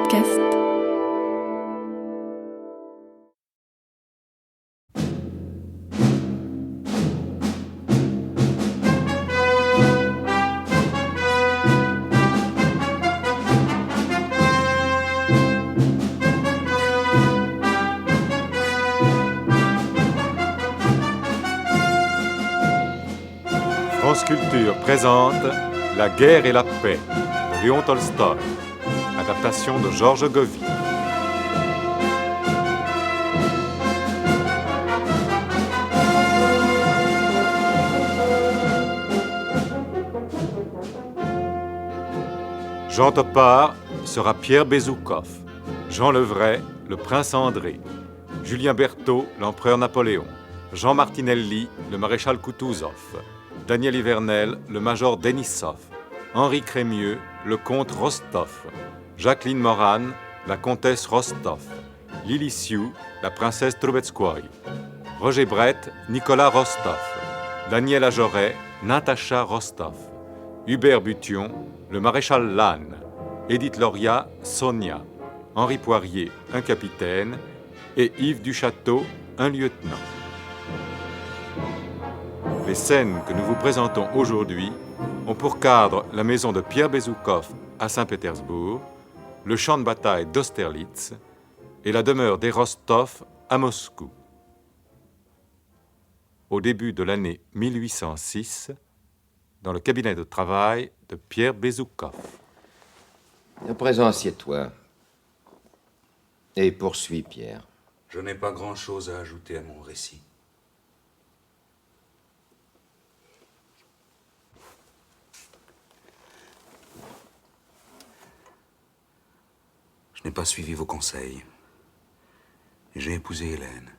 podcast. France Culture présente La guerre et la paix de Léon Tolstoï, adaptation de Georges Govy. Jean Topard sera Pierre Bezoukov, Jean Levray, le prince André, Julien Berthaud, l'empereur Napoléon, Jean Martinelli, le maréchal Koutouzov, Daniel Ivernel, le major Denisov, Henri Crémieux, le comte Rostov, Jacqueline Moran, la comtesse Rostov, Lily Sioux, la princesse Trubetskoy, Roger Brett, Nicolas Rostov, Daniel Ajoret, Natacha Rostov, Hubert Bution, le maréchal Lannes, Édith Loria, Sonia, Henri Poirier, un capitaine, et Yves Duchâteau, un lieutenant. Les scènes que nous vous présentons aujourd'hui ont pour cadre la maison de Pierre Bezoukov à Saint-Pétersbourg, le champ de bataille d'Austerlitz et la demeure des Rostov à Moscou. Au début de l'année 1806, dans le cabinet de travail de Pierre Bezoukov. À présent, assieds-toi. Et poursuis, Pierre. Je n'ai pas grand-chose à ajouter à mon récit. Je n'ai pas suivi vos conseils. Et j'ai épousé Hélène.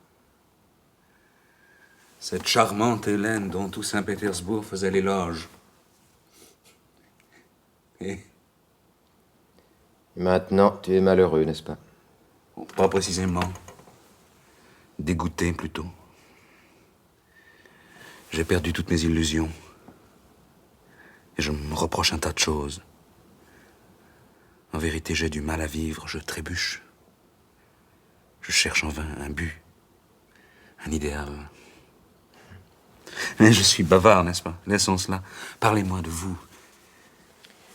Cette charmante Hélène dont tout Saint-Pétersbourg faisait l'éloge. Et Maintenant, tu es malheureux, n'est-ce pas? pas précisément. Dégoûté, plutôt. J'ai perdu toutes mes illusions. Et je me reproche un tas de choses. En vérité, j'ai du mal à vivre, je trébuche. Je cherche en vain un but, un idéal. Mais je suis bavard, n'est-ce pas? Laissons cela. Parlez-moi de vous.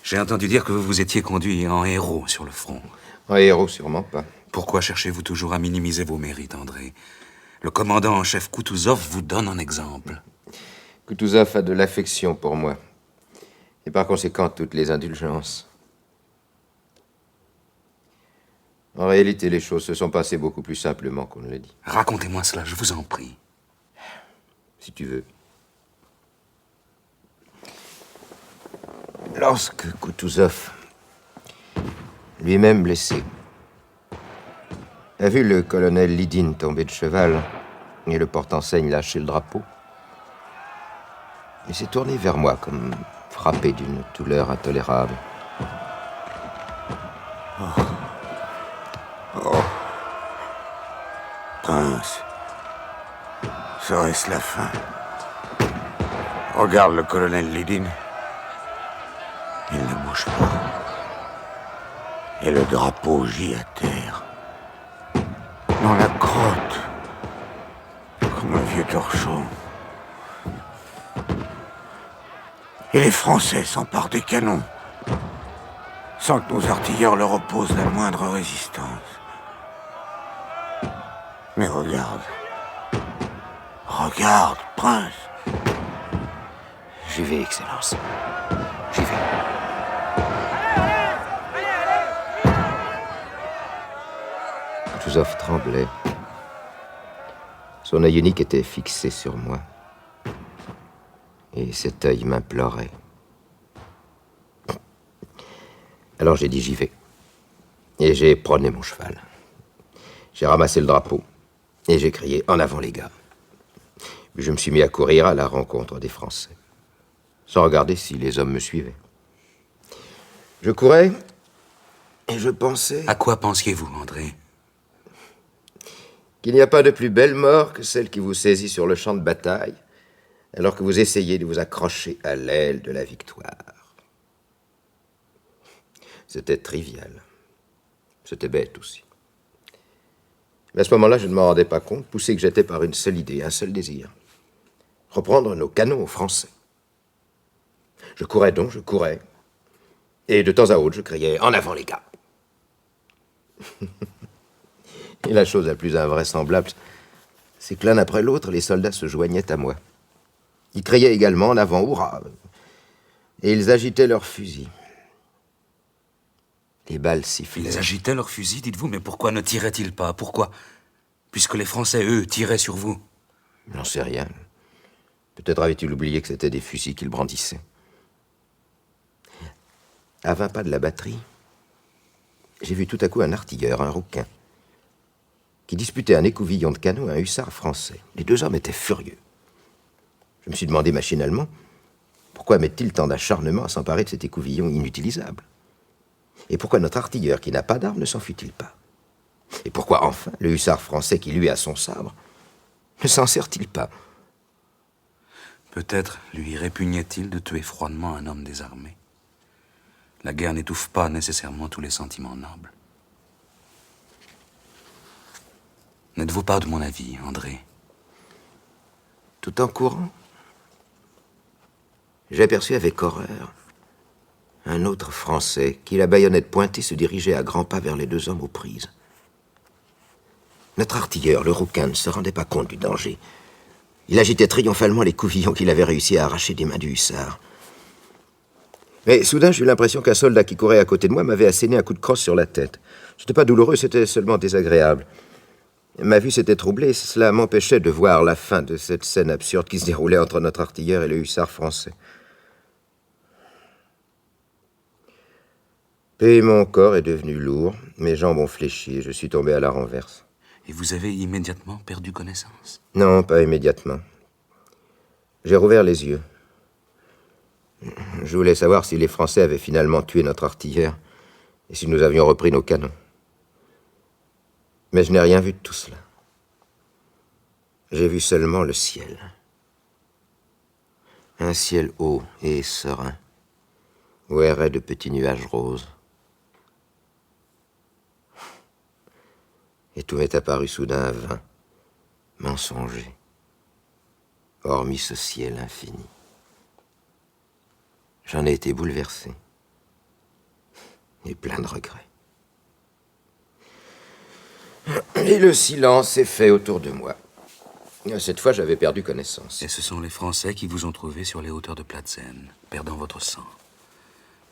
J'ai entendu dire que vous vous étiez conduit en héros sur le front. En héros, sûrement pas. Pourquoi cherchez-vous toujours à minimiser vos mérites, André? Le commandant en chef Koutouzov vous donne un exemple. Koutouzov a de l'affection pour moi. Et par conséquent, toutes les indulgences. En réalité, les choses se sont passées beaucoup plus simplement qu'on ne le dit. Racontez-moi cela, je vous en prie. Si tu veux. Lorsque Koutouzov, lui-même blessé, a vu le colonel Lidine tomber de cheval et le porte-enseigne lâcher le drapeau, il s'est tourné vers moi comme frappé d'une douleur intolérable. Prince, serait-ce la fin? Regarde le colonel Lidine. Il ne bouge pas. Et le drapeau gît à terre. Dans la grotte. Comme un vieux torchon. Et les Français s'emparent des canons. Sans que nos artilleurs leur opposent la moindre résistance. Mais regarde. Regarde, prince. J'y vais, Excellence. J'y vais. Koutouzov tremblait. Son œil unique était fixé sur moi. Et cet œil m'implorait. Alors j'ai dit j'y vais. Et j'ai prôné mon cheval. J'ai ramassé le drapeau. Et j'ai crié « En avant les gars !» Puis je me suis mis à courir à la rencontre des Français, sans regarder si les hommes me suivaient. Je courais et je pensais... À quoi pensiez-vous, André? Qu'il n'y a pas de plus belle mort que celle qui vous saisit sur le champ de bataille, alors que vous essayez de vous accrocher à l'aile de la victoire. C'était trivial. C'était bête aussi. Mais à ce moment-là, je ne m'en rendais pas compte, poussé que j'étais par une seule idée, un seul désir. Reprendre nos canons aux Français. Je courais donc, je courais. Et de temps à autre, je criais « En avant, les gars !» Et la chose la plus invraisemblable, c'est que l'un après l'autre, les soldats se joignaient à moi. Ils criaient également « En avant, hurrah !» Et ils agitaient leurs fusils. Les balles sifflaient. Ils agitaient leurs fusils, dites-vous, mais pourquoi ne tiraient-ils pas? Pourquoi? Puisque les Français, eux, tiraient sur vous. J'en sais rien. Peut-être avait-il oublié que c'était des fusils qu'ils brandissaient. À 20 pas de la batterie, j'ai vu tout à coup un artilleur, un rouquin, qui disputait un écouvillon de canon à un hussard français. Les deux hommes étaient furieux. Je me suis demandé machinalement pourquoi met-il tant d'acharnement à s'emparer de cet écouvillon inutilisable? Et pourquoi notre artilleur, qui n'a pas d'arme, ne s'enfuit-il pas? Et pourquoi, enfin, le hussard français, qui lui a son sabre, ne s'en sert-il pas? Peut-être lui répugnait-il de tuer froidement un homme désarmé. La guerre n'étouffe pas nécessairement tous les sentiments nobles. N'êtes-vous pas de mon avis, André? Tout en courant, j'ai aperçu avec horreur un autre Français qui, la baïonnette pointée, se dirigeait à grands pas vers les deux hommes aux prises. Notre artilleur, le rouquin, ne se rendait pas compte du danger. Il agitait triomphalement les couvillons qu'il avait réussi à arracher des mains du hussard. Mais soudain, j'eus l'impression qu'un soldat qui courait à côté de moi m'avait asséné un coup de crosse sur la tête. C'était pas douloureux, c'était seulement désagréable. Ma vue s'était troublée, cela m'empêchait de voir la fin de cette scène absurde qui se déroulait entre notre artilleur et le hussard français. Puis mon corps est devenu lourd, mes jambes ont fléchi et je suis tombé à la renverse. Et vous avez immédiatement perdu connaissance? Non, pas immédiatement. J'ai rouvert les yeux. Je voulais savoir si les Français avaient finalement tué notre artilleur et si nous avions repris nos canons. Mais je n'ai rien vu de tout cela. J'ai vu seulement le ciel. Un ciel haut et serein, où erraient de petits nuages roses. Et tout m'est apparu soudain vain, mensonger, hormis ce ciel infini. J'en ai été bouleversé, et plein de regrets. Et le silence s'est fait autour de moi. Cette fois, j'avais perdu connaissance. Et ce sont les Français qui vous ont trouvé sur les hauteurs de Platzen, perdant votre sang,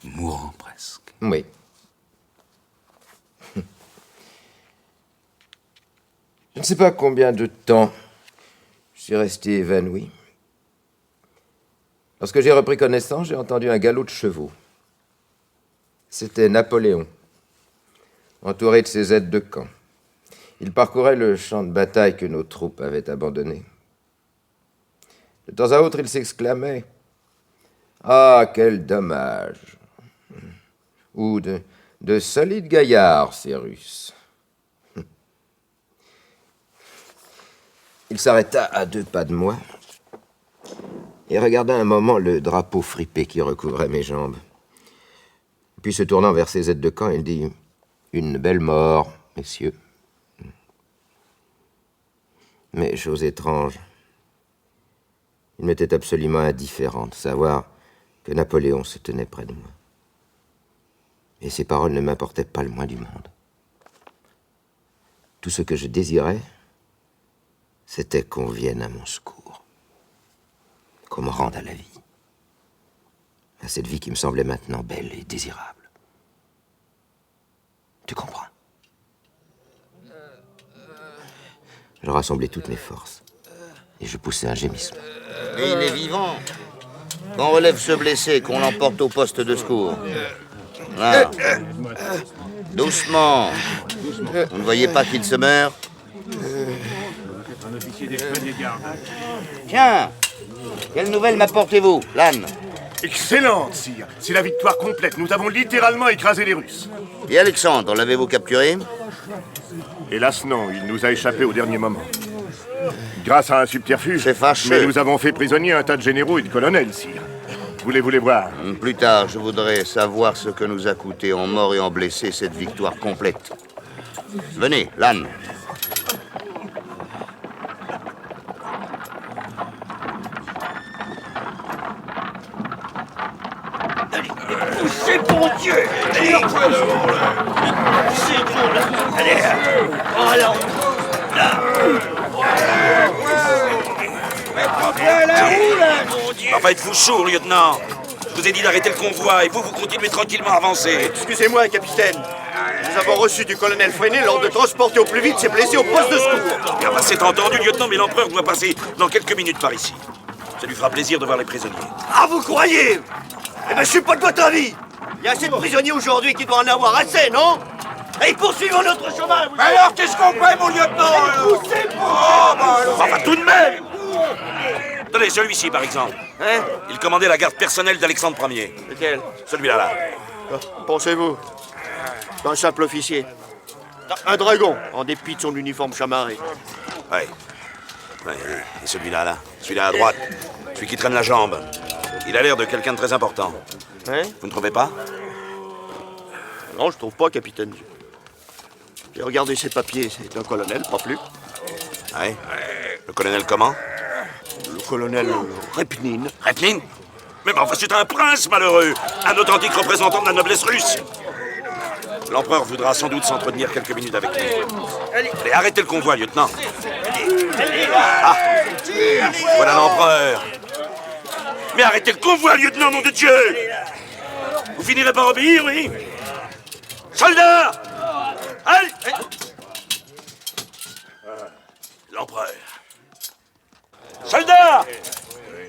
mourant presque. Oui. Je ne sais pas combien de temps je suis resté évanoui. Lorsque j'ai repris connaissance, j'ai entendu un galop de chevaux. C'était Napoléon, entouré de ses aides de camp. Il parcourait le champ de bataille que nos troupes avaient abandonné. De temps à autre, il s'exclamait « Ah, quel dommage !» ou de solides gaillards, ces Russes. » Il s'arrêta à 2 pas de moi et regarda un moment le drapeau fripé qui recouvrait mes jambes. Puis, se tournant vers ses aides de camp, il dit « Une belle mort, messieurs. » Mais, chose étrange, il m'était absolument indifférent de savoir que Napoléon se tenait près de moi. Et ses paroles ne m'apportaient pas le moins du monde. Tout ce que je désirais, c'était qu'on vienne à mon secours, qu'on me rende à la vie, à cette vie qui me semblait maintenant belle et désirable. Tu comprends? Je rassemblai toutes mes forces et je poussai un gémissement. Et il est vivant. Qu'on relève ce blessé, qu'on l'emporte au poste de secours. Là. Doucement. Vous ne voyez pas qu'il se meurt? Tiens, quelle nouvelle m'apportez-vous, l'âne? Excellente, sire. C'est la victoire complète. Nous avons littéralement écrasé les Russes. Et Alexandre, l'avez-vous capturé? Hélas, non. Il nous a échappé au dernier moment. Grâce à un subterfuge. C'est fâcheux. Mais nous avons fait prisonnier un tas de généraux et de colonels, sire. Voulez-vous les voir? Plus tard, je voudrais savoir ce que nous a coûté en morts et en blessés cette victoire complète. Venez, Lannes. Poussez, bon Dieu! Allez, poussez, bon, là. Allez, alors, là. Enfin, êtes-vous sourd, lieutenant? Je vous ai dit d'arrêter le convoi et vous continuez tranquillement à avancer. Excusez-moi, capitaine. Nous avons reçu du colonel Fresnay l'ordre de transporter au plus vite ses blessés au poste de secours. Bien, bah, c'est entendu, lieutenant, mais l'empereur doit passer dans quelques minutes par ici. Ça lui fera plaisir de voir les prisonniers. Ah, vous croyez? Eh ben, je suis pas de votre avis. Il y a assez de prisonniers aujourd'hui qui doivent en avoir assez, non? Et poursuivons notre chemin. Alors, qu'est-ce qu'on fait, mon lieutenant? Poussez, bon Enfin, tout de même! Tenez, celui-ci, par exemple. Hein? Il commandait la garde personnelle d'Alexandre Ier. Lequel? Celui-là, là. Pensez-vous? Un simple officier. Un dragon, en dépit de son uniforme chamarré. Ouais. Ouais, et celui-là, là. Celui-là à droite. Celui qui traîne la jambe. Il a l'air de quelqu'un de très important. Hein? Vous ne trouvez pas? Non, je trouve pas, capitaine. J'ai regardé ses papiers, c'est un colonel, pas plus. Ouais. Le colonel comment? Le colonel Repnine. Repnine? Mais enfin, c'est un prince, malheureux! Un authentique représentant de la noblesse russe! L'empereur voudra sans doute s'entretenir quelques minutes avec lui. Allez, arrêtez le convoi, lieutenant. Ah! Voilà l'empereur! Mais arrêtez le convoi, lieutenant, nom de Dieu! Vous finirez par obéir, oui? Soldats! Halte! L'empereur. Soldats!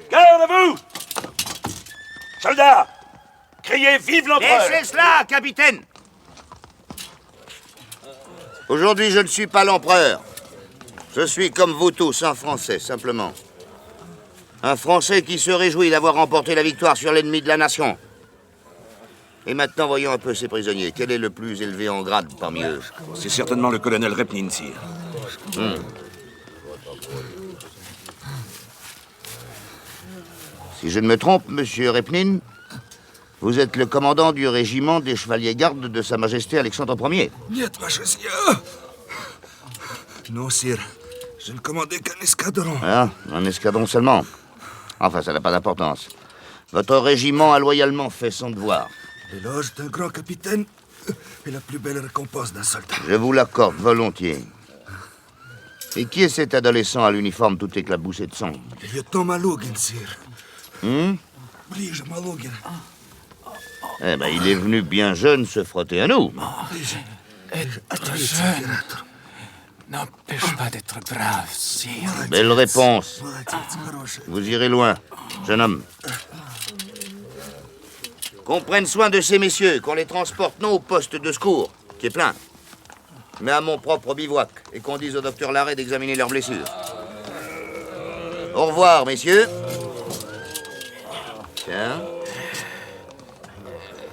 Garde à vous! Soldats! Criez vive l'empereur! Laissez cela, capitaine! Aujourd'hui, je ne suis pas l'empereur. Je suis comme vous tous, un Français, simplement. Un Français qui se réjouit d'avoir remporté la victoire sur l'ennemi de la nation. Et maintenant, voyons un peu ces prisonniers. Quel est le plus élevé en grade parmi eux? C'est certainement le colonel Repnine, sire. Si je ne me trompe, monsieur Repnine, vous êtes le commandant du régiment des chevaliers-gardes de Sa Majesté Alexandre Ier. Нет, ваше сиятельство. Non, sire. Je ne commandais qu'un escadron. Ah, un escadron seulement. Enfin, ça n'a pas d'importance. Votre régiment a loyalement fait son devoir. L'éloge d'un grand capitaine est la plus belle récompense d'un soldat. Je vous l'accorde volontiers. Et qui est cet adolescent à l'uniforme tout éclaboussé de sang? Le lieutenant Malugin, sire. Ближе, Malugin. Eh ben, il est venu bien jeune se frotter à nous. Être jeune n'empêche pas d'être brave, sire. Belle réponse. Молодец, хороший. Vous irez loin, jeune homme. Qu'on prenne soin de ces messieurs, qu'on les transporte non au poste de secours, qui est plein, mais à mon propre bivouac, et qu'on dise au docteur Larrey d'examiner leurs blessures. Au revoir, messieurs. Tiens.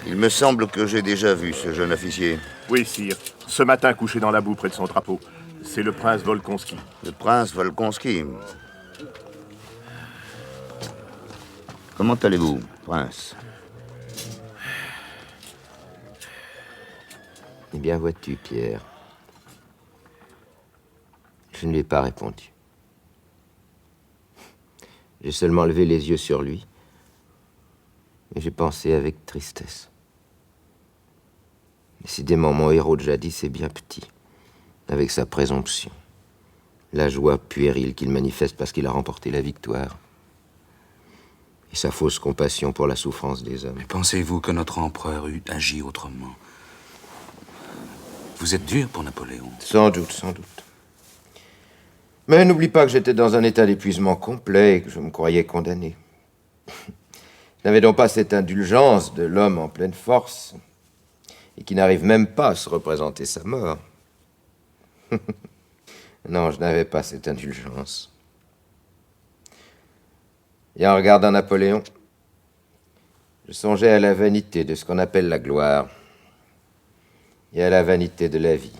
Il me semble que j'ai déjà vu ce jeune officier. Oui, sire. Ce matin, couché dans la boue près de son drapeau. C'est le prince Volkonski. Le prince Volkonski. Comment allez-vous, prince? Eh bien, vois-tu, Pierre, je ne lui ai pas répondu. J'ai seulement levé les yeux sur lui, et j'ai pensé avec tristesse. Décidément, mon héros de jadis est bien petit, avec sa présomption, la joie puérile qu'il manifeste parce qu'il a remporté la victoire, et sa fausse compassion pour la souffrance des hommes. Mais pensez-vous que notre empereur eût agi autrement? Vous êtes dur pour Napoléon. Sans doute, sans doute. Mais n'oublie pas que j'étais dans un état d'épuisement complet et que je me croyais condamné. Je n'avais donc pas cette indulgence de l'homme en pleine force et qui n'arrive même pas à se représenter sa mort. Non, je n'avais pas cette indulgence. Et en regardant Napoléon, je songeais à la vanité de ce qu'on appelle la gloire et à la vanité de la vie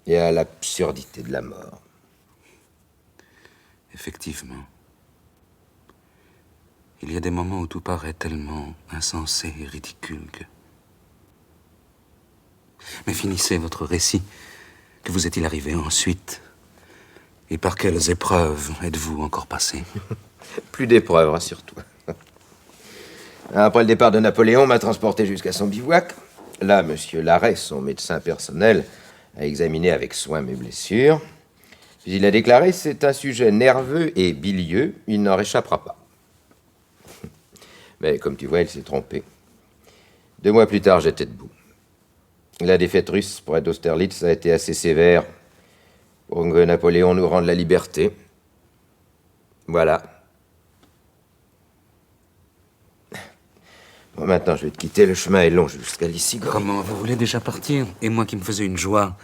et à l'absurdité de la mort. Effectivement. Il y a des moments où tout paraît tellement insensé et ridicule que... Mais finissez votre récit. Que vous est-il arrivé ensuite? Et par quelles épreuves êtes-vous encore passé? Plus d'épreuves, rassure-toi. Après le départ de Napoléon, m'a transporté jusqu'à son bivouac. Là, monsieur Larrey, son médecin personnel, a examiné avec soin mes blessures. Puis il a déclaré: c'est un sujet nerveux et bilieux, il n'en réchappera pas. Mais comme tu vois, il s'est trompé. 2 mois plus tard, j'étais debout. La défaite russe près d'Austerlitz a été assez sévère pour que Napoléon nous rende la liberté. Voilà. Bon, maintenant, je vais te quitter. Le chemin est long jusqu'à Lissigor. Comment? Vous voulez déjà partir? Et moi qui me faisais une joie.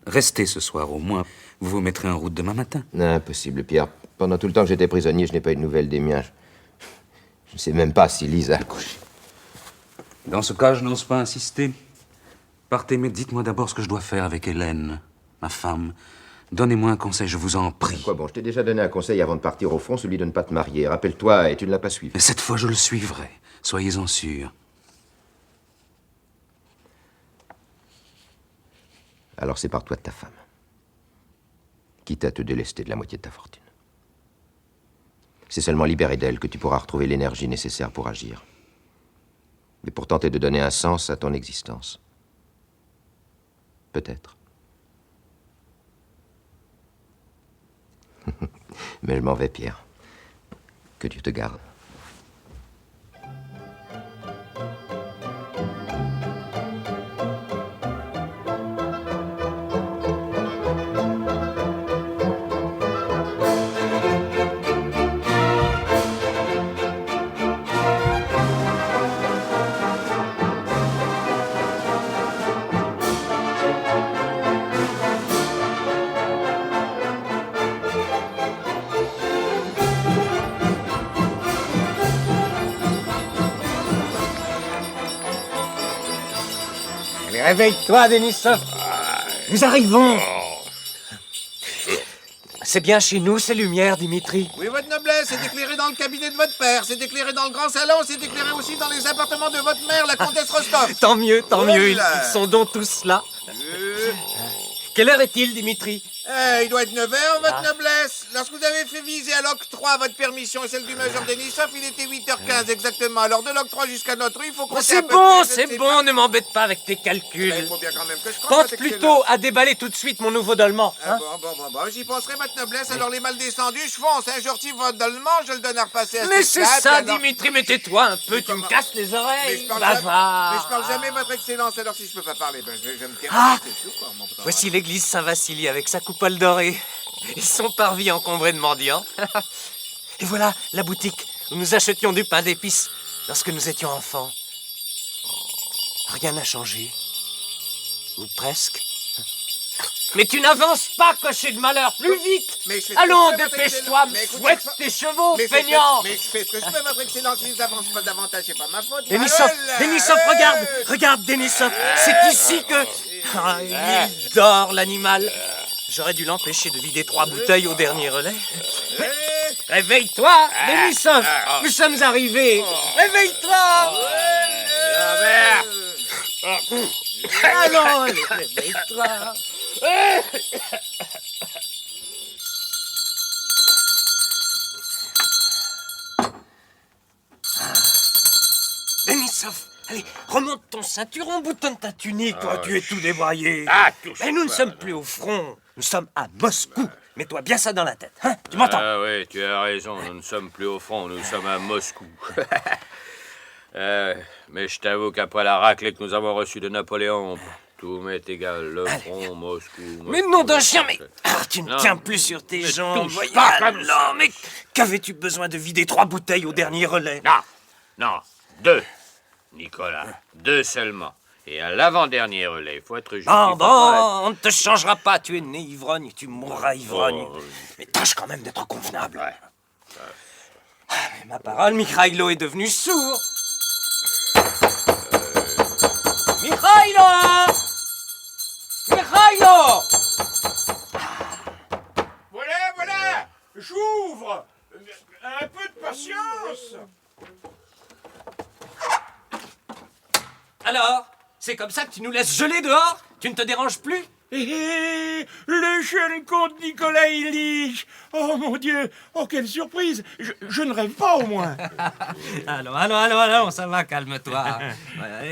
Restez ce soir, au moins. Vous vous mettrez en route demain matin. Non, impossible, Pierre. Pendant tout le temps que j'étais prisonnier, je n'ai pas eu de nouvelles des miens. Je ne sais même pas si Lise a accouché. Dans ce cas, je n'ose pas insister. Partez, mais dites-moi d'abord ce que je dois faire avec Hélène, ma femme. Donnez-moi un conseil, je vous en prie. Quoi, bon, je t'ai déjà donné un conseil avant de partir au fond, celui de ne pas te marier. Rappelle-toi, et tu ne l'as pas suivi. Mais cette fois, je le suivrai. Soyez-en sûrs. Alors sépare-toi de ta femme. Quitte à te délester de la moitié de ta fortune. C'est seulement libéré d'elle que tu pourras retrouver l'énergie nécessaire pour agir. Et pour tenter de donner un sens à ton existence. Peut-être. Mais je m'en vais, Pierre. Que Dieu te garde. Réveille-toi, Denisov. Nous arrivons. C'est bien chez nous, ces lumières, Dimitri. Oui, votre noblesse, c'est éclairé dans le cabinet de votre père, c'est éclairé dans le grand salon, c'est éclairé aussi dans les appartements de votre mère, la comtesse Rostov. Tant mieux, tant mieux. Ils Voilà. sont donc tous là. Quelle heure est-il, Dimitri? Il doit être 9h, votre noblesse. Lorsque vous avez fait viser à l'octroi votre permission et celle du major Denisov, il était 8h15 exactement. Alors de l'octroi jusqu'à notre rue, il faut compter C'est à peu bon, près, je c'est sais bon, pas. ne m'embête pas avec tes calculs. Mais il faut bien quand même que je compte. Pense votre plutôt excellence. à déballer tout de suite mon nouveau dolman. Hein? Bon, j'y penserai, votre noblesse. Alors les mal descendus, je fonce, hein, je retire votre dolman, je le donne à repasser à Mais cette c'est table, ça, alors- Dimitri, mais tais-toi un peu, tu me comment- casses les Mais oreilles. je parle Bavard. mais je parle jamais, votre excellence. Alors si je peux pas parler, ben je me tais. Ah C'est tout, quoi, mon petit. Voici l'église Saint-Vassili avec sa coupole dorée et son parvis encombré de mendiants. Et voilà la boutique où nous achetions du pain d'épices lorsque nous étions enfants. Rien n'a changé. Ou presque. Mais tu n'avances pas, cocher de malheur, plus vite. Mais je fais ce Allons, que je peux, votre dépêche-toi, excellence. Mais écoutez, fouette fa- tes chevaux, Mais feignant. je fais ce que je peux, votre excellence. Si je n'avance pas davantage, c'est pas ma faute. Denisov, Voilà. Denisov, regarde, Denisov. C'est ici que... Ah, il dort, l'animal. J'aurais dû l'empêcher de vider 3 bouteilles au dernier relais. Réveille-toi, Denisov. Nous sommes arrivés. Réveille-toi. Allons, réveille-toi. Denisov, allez, remonte ton ceinturon, boutonne ta tunique, toi, tu es tout débraillé. Mais nous ne sommes plus au front, nous sommes à Moscou. Mets-toi bien ça dans la tête, hein? Tu m'entends? Ah oui, tu as raison, nous ne sommes plus au front, nous sommes à Moscou. Mais je t'avoue qu'après la raclée que nous avons reçue de Napoléon, tout m'est égal, le front, Moscou... Mais nom d'un chien, mais tu ne Non. tiens plus sur tes Mais jambes. touche Voyons, pas comme non, mais qu'avais-tu besoin de vider 3 bouteilles au dernier relais? Non, 2, Nicolas, 2 seulement. Et à l'avant-dernier relais, il faut être juste. Bon, on ne te changera pas. Tu es né ivrogne, tu mourras ivrogne. Mais tâche quand même d'être convenable. Mais ma parole, Mikhaïlo est devenu sourd. Mikhaïlo! Mikhaïlo! Voilà, j'ouvre. Un peu de patience. alors? C'est comme ça que tu nous laisses geler dehors? Tu ne te déranges plus? Le jeune comte Nicolas Illich. Oh mon Dieu, oh quelle surprise. Je ne rêve pas au moins. Allons, ça va, calme-toi.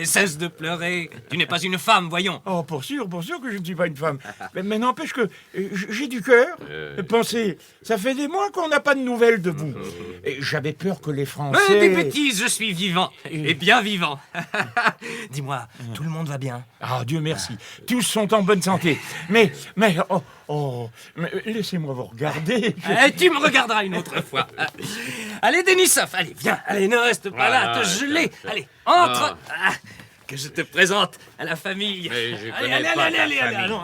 Cesse de pleurer. Tu n'es pas une femme, voyons. Oh, pour sûr que je ne suis pas une femme. Mais n'empêche que j'ai du cœur. Pensez, ça fait des mois qu'on n'a pas de nouvelles de vous. Et j'avais peur que les Français... Des bêtises, je suis vivant. Et bien vivant. Dis-moi, tout le monde va bien? Ah, Dieu merci. Tous sont en bonne santé. Mais, mais laissez-moi vous regarder. Tu me regarderas une autre fois. Allez, Denisov, allez, viens. Allez, ne reste pas là à te geler. Allez, entre. Que je te présente à la famille. Mais je allez, connais pas ta famille. allons.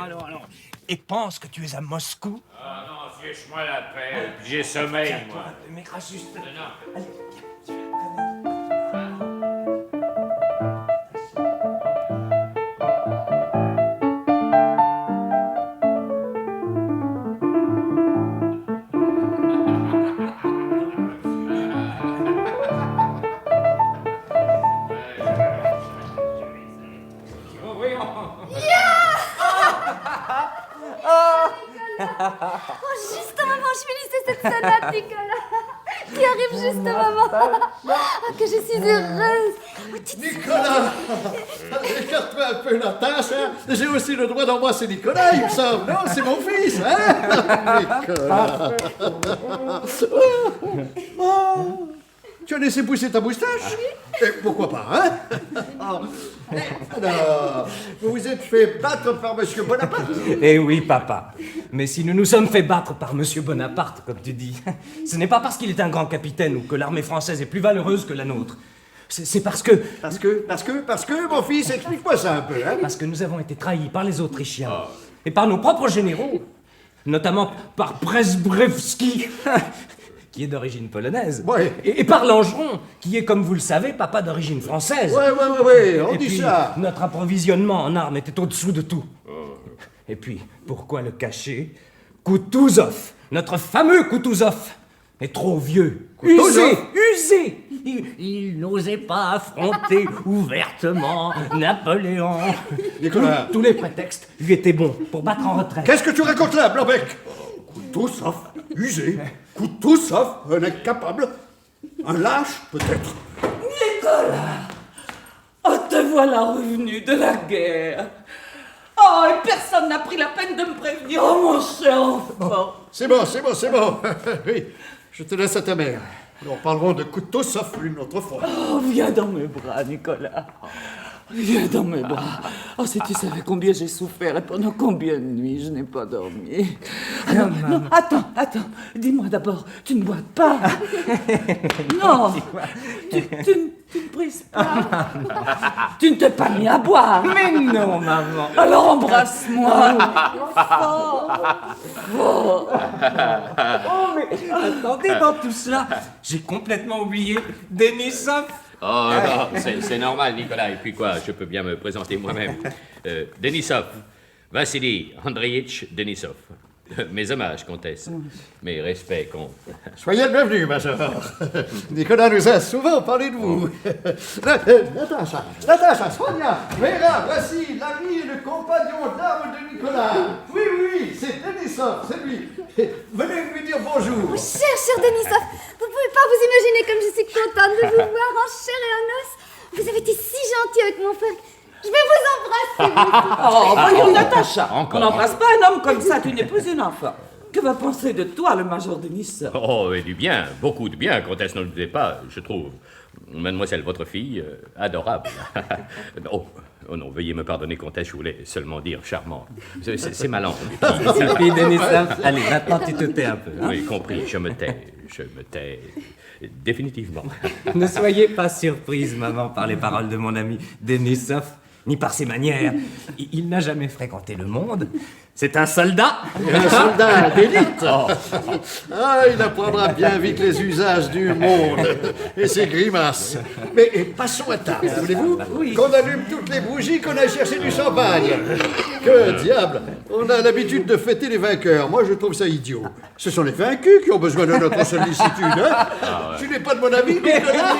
Et pense que tu es à Moscou. Ah non, fiche-moi la paix. J'ai sommeil, moi. Mais crache juste. Non. Oh, juste au moment où je finissais cette sonate, Nicolas, qui arrive juste au moment. Oh, que je suis heureuse. Oh, Nicolas, écarte-toi un peu la tâche, hein. J'ai aussi le droit d'embrasser Nicolas, il me semble. Non, c'est mon fils, hein. Nicolas. Oh. Tu as laissé pousser ta moustache? Et pourquoi pas, hein? Alors, vous vous êtes fait battre par Monsieur Bonaparte? Eh oui, papa. Mais si nous nous sommes fait battre par Monsieur Bonaparte, comme tu dis, ce n'est pas parce qu'il est un grand capitaine ou que l'armée française est plus valeureuse que la nôtre. C'est parce que... Parce que, mon fils, explique-moi ça un peu, hein? Parce que nous avons été trahis par les Autrichiens et par nos propres généraux, notamment par Przezbrewski, qui est d'origine polonaise, ouais. et par Langeron, qui est, comme vous le savez, papa d'origine française. Ouais, on et dit puis, ça. Notre approvisionnement en armes était au-dessous de tout. Et puis, pourquoi le cacher? Kutuzov, notre fameux Kutuzov, est trop vieux, usé. Il n'osait pas affronter ouvertement Napoléon. Nicolas. Tous les prétextes lui étaient bons pour battre en retraite. Qu'est-ce que tu racontes là, Blanc-Bec? Kutuzov, usé. Kutuzov, un incapable. Un lâche, peut-être. Nicolas! Oh, te voilà revenu de la guerre. Oh, et personne n'a pris la peine de me prévenir. Oh, mon cher enfant. C'est bon. Oui, je te laisse à ta mère. Nous reparlerons de Kutuzov une autre fois. Oh, viens dans mes bras, Nicolas. Viens dans mes bras. Oh, si tu savais combien j'ai souffert et pendant combien de nuits je n'ai pas dormi. Non, attends. Dis-moi d'abord, tu ne bois pas. Non, tu ne brises pas. Tu ne t'es pas mis à boire. Mais non, maman. Alors embrasse-moi. Fort. Oh, mais attendez, dans tout cela, j'ai complètement oublié Denisov. Oh non, c'est normal, Nicolas. Et puis quoi, je peux bien me présenter moi-même. Denisov, Vassili Andreitch Denisov. Mes hommages, comtesse. Mes respects, comte. Soyez le bienvenu, ma sœur. Nicolas nous a souvent parlé de vous. Natacha, Sonia, Vera, voici l'ami et le compagnon d'armes de Nicolas. Oui, c'est Denisov, c'est lui. Venez lui dire bonjour. Oh, cher Denisov, vous pouvez pas vous imaginer comme je suis contente de vous voir en chair et en os. Vous avez été si gentil avec mon frère. Je vais vous embrasser. Oh, voyons, Natacha. Encore. On n'embrasse pas un homme comme ça, tu n'es plus une enfant. Que va penser de toi, le major Denisov? Oh, et du bien, beaucoup de bien, comtesse, ne le doutez pas, je trouve. Mademoiselle, votre fille, adorable. Oh non, veuillez me pardonner, comtesse, je voulais seulement dire charmant. C'est ma langue. Et puis, Denisov, allez, maintenant tu te tais un peu. Hein? Oui, compris, je me tais. Définitivement. Ne soyez pas surprise, maman, par les paroles de mon ami Denisov, ni par ses manières. Il n'a jamais fréquenté le monde. C'est un soldat. Un soldat d'élite. Ah, il apprendra bien vite les usages du monde et ses grimaces. Mais passons à table, voulez-vous? Qu'on allume toutes les bougies, qu'on aille chercher du champagne. Que diable! On a l'habitude de fêter les vainqueurs. Moi, je trouve ça idiot. Ce sont les vaincus qui ont besoin de notre sollicitude, hein? Tu n'es pas de mon avis, Nicolas?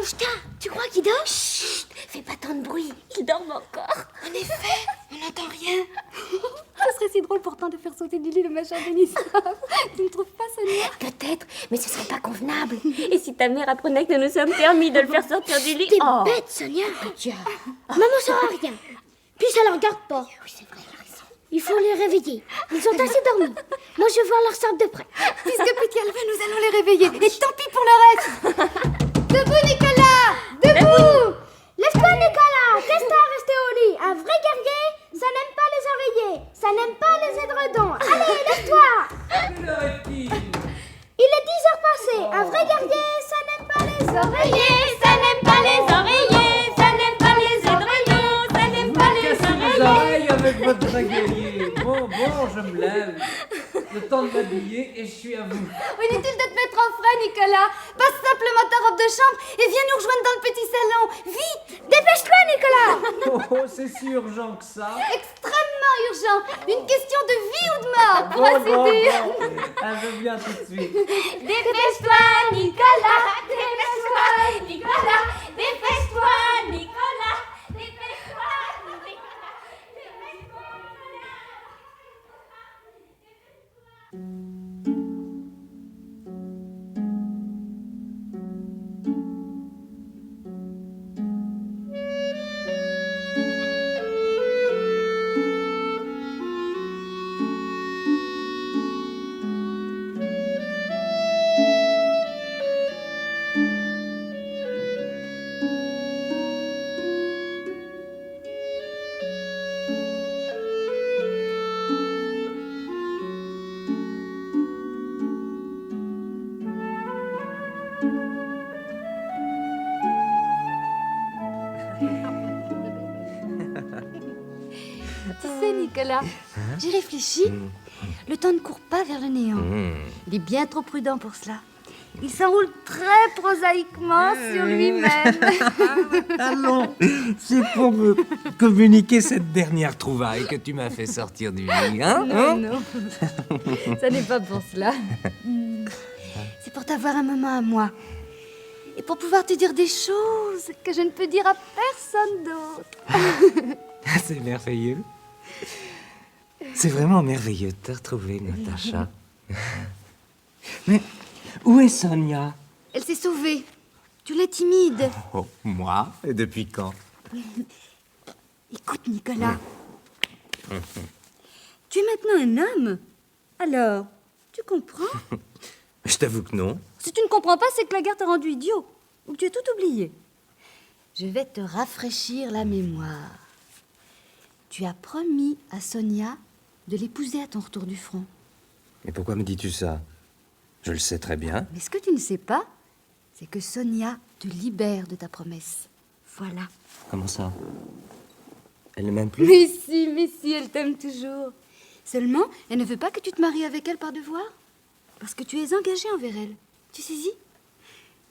Anouchka, tu crois qu'il dort? Chut, fais pas tant de bruit, il dort encore. En effet, on n'entend rien. Ce serait si drôle pourtant de faire sauter du lit le machin Denis. Tu ne trouves pas, Sonia? Peut-être, mais ce serait pas convenable. Et si ta mère apprenait que nous nous sommes permis de le faire sortir du lit? T'es bête, Sonia. Maman saura rien. Puis ça la regarde pas. Oui, c'est vrai, elle a raison. Il faut les réveiller. Ils ont assez dormi. Moi, je veux voir leur sort de près. Puisque Petit Alva, nous allons les réveiller. Et tant pis pour le reste. Debout, Nicolas! Debout! Lève-toi, Nicolas. Qu'est-ce à rester au lit? Un vrai guerrier, ça n'aime pas les oreillers. Ça n'aime pas les édredons. Allez, lève-toi. Quelle heure est-il? Il est 10 heures passées. Un vrai guerrier, ça n'aime pas les oreillers. Ça n'aime pas les oreillers. Ça n'aime pas les édredons. Ça n'aime pas les Les oreilles avec votre guerrier. Bon, je me lève. Le temps de m'habiller et je suis à vous. Inutile de te mettre en frais, Nicolas. Passe simplement ta robe de chambre et viens nous rejoindre dans le petit salon. Vite! Dépêche-toi, Nicolas. Oh, c'est si urgent que ça. Extrêmement urgent. Une question de vie ou de mort, pour ainsi dire. Ah, je viens tout de suite. Dépêche-toi, Nicolas. Dépêche-toi, Nicolas. Dépêche-toi, Nicolas. Dépêche-toi, Nicolas. Tu sais, Nicolas, j'ai réfléchi. Le temps ne court pas vers le néant. Il est bien trop prudent pour cela. Il s'enroule très prosaïquement sur lui-même. Allons, c'est pour me communiquer cette dernière trouvaille que tu m'as fait sortir du lit, hein? Non, ça n'est pas pour cela. C'est pour t'avoir un moment à moi. Et pour pouvoir te dire des choses que je ne peux dire à personne d'autre. C'est merveilleux. C'est vraiment merveilleux de te retrouver, Natacha. Mais où est Sonia? Elle s'est sauvée. Tu l'es timide. Oh, moi? Et depuis quand? Écoute, Nicolas. Tu es maintenant un homme. Alors, tu comprends? Je t'avoue que non. Si tu ne comprends pas, c'est que la guerre t'a rendu idiot. Ou que tu as tout oublié. Je vais te rafraîchir la mémoire. Tu as promis à Sonia de l'épouser à ton retour du front. Mais pourquoi me dis-tu ça? Je le sais très bien. Mais ce que tu ne sais pas, c'est que Sonia te libère de ta promesse. Voilà. Comment ça? Elle ne m'aime plus? Mais si, elle t'aime toujours. Seulement, elle ne veut pas que tu te maries avec elle par devoir. Parce que tu es engagé envers elle. Tu saisis?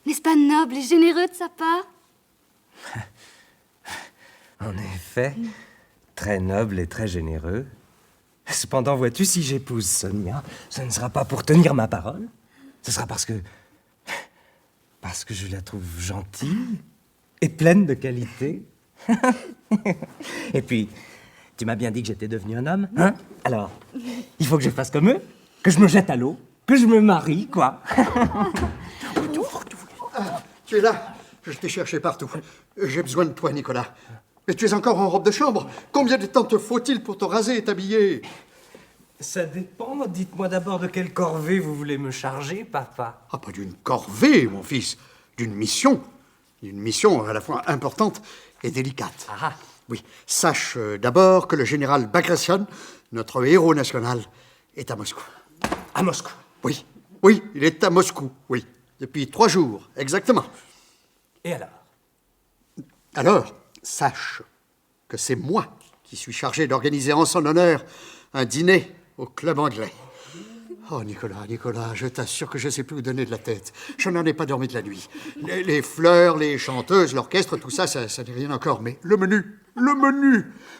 N'est-ce pas noble et généreux de sa part? En effet, très noble et très généreux. Cependant, vois-tu, si j'épouse Sonia, ce ne sera pas pour tenir ma parole. Ce sera parce que je la trouve gentille et pleine de qualités. Et puis, tu m'as bien dit que j'étais devenu un homme, hein? Alors, il faut que je fasse comme eux, que je me jette à l'eau, que je me marie, quoi. Ah, tu es là? Je t'ai cherché partout. J'ai besoin de toi, Nicolas. Mais tu es encore en robe de chambre. Combien de temps te faut-il pour te raser et t'habiller? Ça dépend. Dites-moi d'abord de quelle corvée vous voulez me charger, papa. Ah, pas d'une corvée, mon fils. D'une mission. Une mission à la fois importante et délicate. Ah. Oui. Sache d'abord que le général Bagration, notre héros national, est à Moscou. À Moscou? Oui. Oui, il est à Moscou, oui. Depuis 3 jours, exactement. Et alors? Alors, sache que c'est moi qui suis chargé d'organiser en son honneur un dîner au club anglais. Oh, Nicolas, je t'assure que je ne sais plus où donner de la tête. Je n'en ai pas dormi de la nuit. Les fleurs, les chanteuses, l'orchestre, tout ça, ça n'est rien encore. Mais le menu.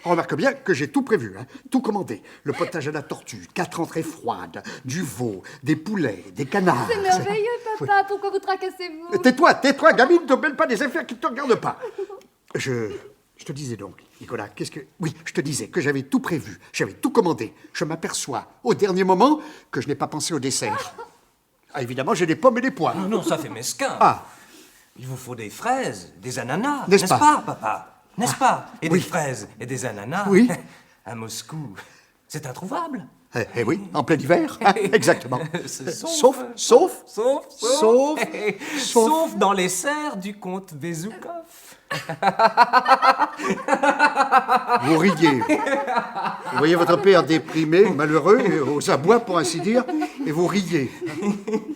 Remarque bien que j'ai tout prévu, hein, tout commandé. Le potage à la tortue, 4 entrées froides, du veau, des poulets, des canards. C'est merveilleux, papa. Pourquoi vous tracassez-vous? Tais-toi, gamine, ne te mêle pas des affaires qui ne te regardent pas. Je te disais donc, Nicolas, Oui, je te disais que j'avais tout prévu, j'avais tout commandé. Je m'aperçois, au dernier moment, que je n'ai pas pensé au dessert. Ah, évidemment, j'ai des pommes et des poires. Non, ça fait mesquin. Ah. Il vous faut des fraises, des ananas, N'est-ce n'est-ce pas, papa? N'est-ce pas? Et oui. des fraises et des ananas. Oui. À Moscou, c'est introuvable. Eh oui, en plein hiver, hein, exactement. Sauf Sauf dans les serres du comte Bezoukov. Vous riez. Vous voyez votre père déprimé, malheureux, aux abois pour ainsi dire, et vous riez.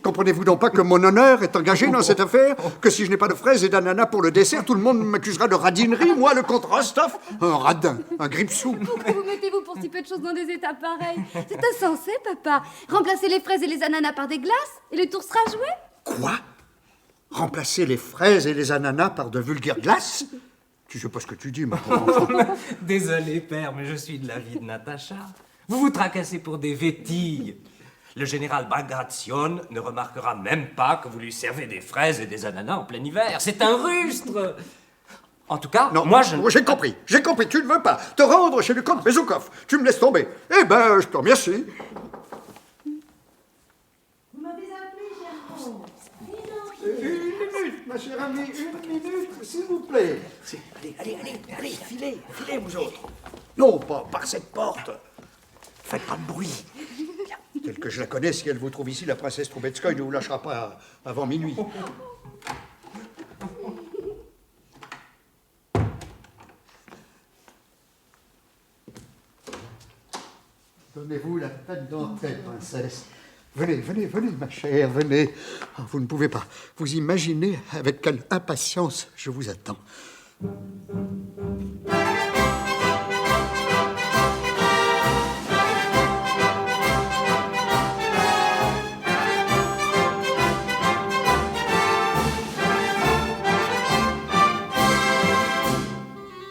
Comprenez-vous donc pas que mon honneur est engagé dans cette affaire? Que si je n'ai pas de fraises et d'ananas pour le dessert, tout le monde m'accusera de radinerie, moi, le comte Rostov? Un radin, un gripsou. Pourquoi vous mettez-vous pour si peu de choses dans des états pareils? C'est insensé, papa. Remplacez les fraises et les ananas par des glaces, et le tour sera joué. Quoi? Remplacer les fraises et les ananas par de vulgaires glaces? Tu sais pas ce que tu dis, ma pauvre enfant. Désolé, père, mais je suis de l'avis de Natacha. Vous vous tracassez pour des vétilles. Le général Bagration ne remarquera même pas que vous lui servez des fraises et des ananas en plein hiver. C'est un rustre. En tout cas, non, moi je... J'ai compris, tu ne veux pas te rendre chez le comte Bezoukov. Tu me laisses tomber. Eh ben, je te remercie. Vous m'avez appelé, Germain. Une minute, ma chère amie, une minute, s'il vous plaît. Allez, filez, vous autres. Non, pas par cette porte. Faites pas de bruit. Telle que je la connais, si elle vous trouve ici, la princesse Troubetskoï ne vous lâchera pas avant minuit. Donnez-vous la tête dentelle, princesse. Venez, ma chère, venez. Oh, vous ne pouvez pas vous imaginer avec quelle impatience je vous attends.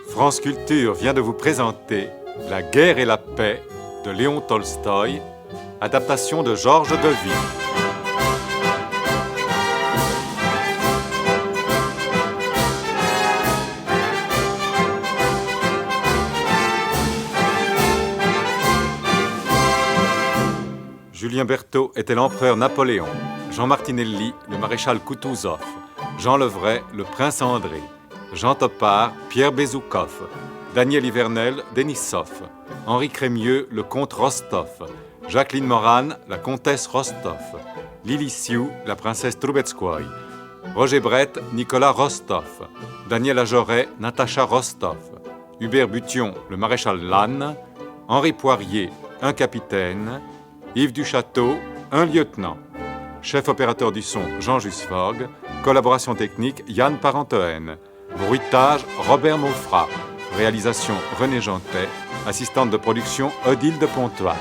France Culture vient de vous présenter La guerre et la paix de Léon Tolstoï, adaptation de Georges Deville. Julien Berthaud était l'empereur Napoléon, Jean Martinelli, le maréchal Koutouzov, Jean Levray, le prince André, Jean Topard, Pierre Bezoukov, Daniel Ivernel, Denisov, Henri Crémieux, le comte Rostov, Jacqueline Moran, la comtesse Rostov, Lily Sioux, la princesse Troubetskoï, Roger Brett, Nicolas Rostov, Daniel Ajoret, Natacha Rostov, Hubert Bution, le maréchal Lannes, Henri Poirier, un capitaine, Yves Duchâteau, un lieutenant, chef opérateur du son Jean Jusforgue, collaboration technique Yann Parentoen, bruitage Robert Maufra, réalisation René Jantet, assistante de production Odile de Pontoise.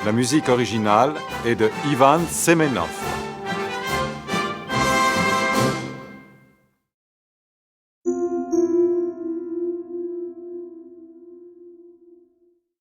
La musique originale est de Ivan Semenov.